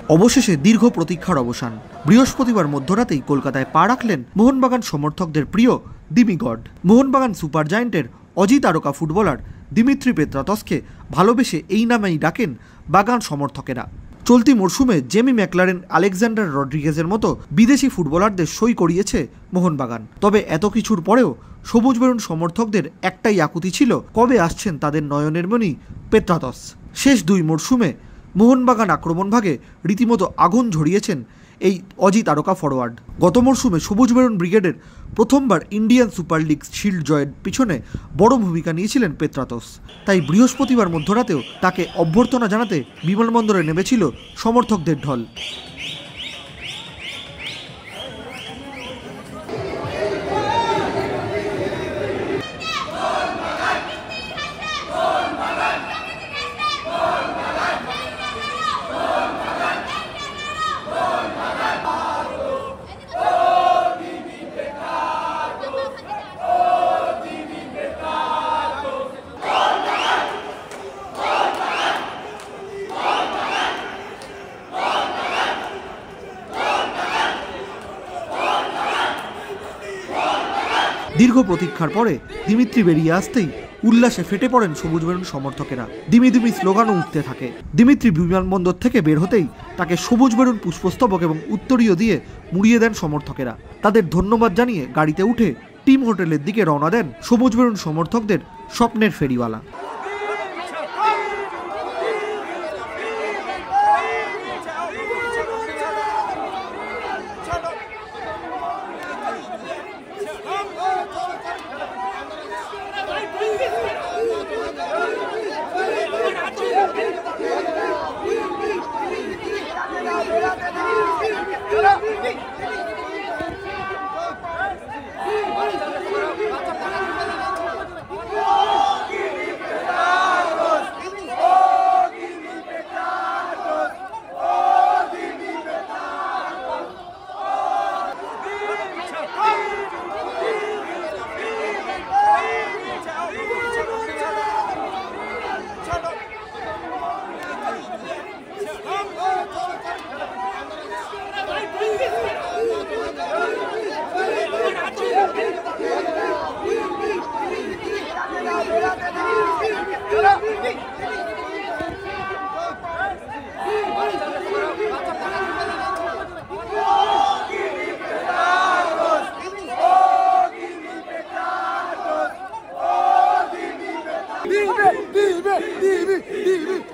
অবশেষে দীর্ঘ প্রতীক্ষার অবসান। বৃহস্পতিবার মধ্যরাতেই কলকাতায় পা রাখলেন মোহনবাগান সমর্থকদের প্রিয় দিমিগড। মোহনবাগান সুপার জায়েন্টের অজি তারকা ফুটবলার দিমিত্রি পেত্রাতসকে ভালোবেসে এই নামেই ডাকেন বাগান সমর্থকেরা। চলতি মরশুমে জেমি ম্যাকলারেন, আলেকজান্ডার রড্রিগেজের মতো বিদেশি ফুটবলারদের সই করিয়েছে মোহনবাগান। তবে এত কিছুর পরেও সবুজ মেরুন সমর্থকদের একটাই আকুতি ছিল, কবে আসছেন তাদের নয়নের মণি পেত্রাতস। শেষ দুই মরশুমে মোহনবাগান আক্রমণভাগে রীতিমতো আগুন ঝরিয়েছেন এই অজি তারকা ফরওয়ার্ড। গত মরশুমে সবুজ মেরুন ব্রিগেডের প্রথমবার ইন্ডিয়ান সুপার লিগ শিল্ড জয়ের পিছনে বড় ভূমিকা নিয়েছিলেন পেত্রাতস। তাই বৃহস্পতিবার মধ্যরাতেও তাকে অভ্যর্থনা জানাতে বিমানবন্দরে নেমেছিল সমর্থকদের ঢল। দীর্ঘ প্রতীক্ষার পরে দিমিত্রি বেরিয়ে আসতেই উল্লাসে ফেটে পড়েন সবুজ মেরুন সমর্থকেরা। দিমি দিমি স্লোগানও উঠতে থাকে। দিমিত্রি বিমানবন্দর থেকে বের হতেই তাকে সবুজ মেরুন পুষ্পস্তবক এবং উত্তরীয় দিয়ে মুড়িয়ে দেন সমর্থকেরা। তাদের ধন্যবাদ জানিয়ে গাড়িতে উঠে টিম হোটেলের দিকে রওনা দেন সবুজ মেরুন সমর্থকদের স্বপ্নের ফেরিওয়ালা। Vive!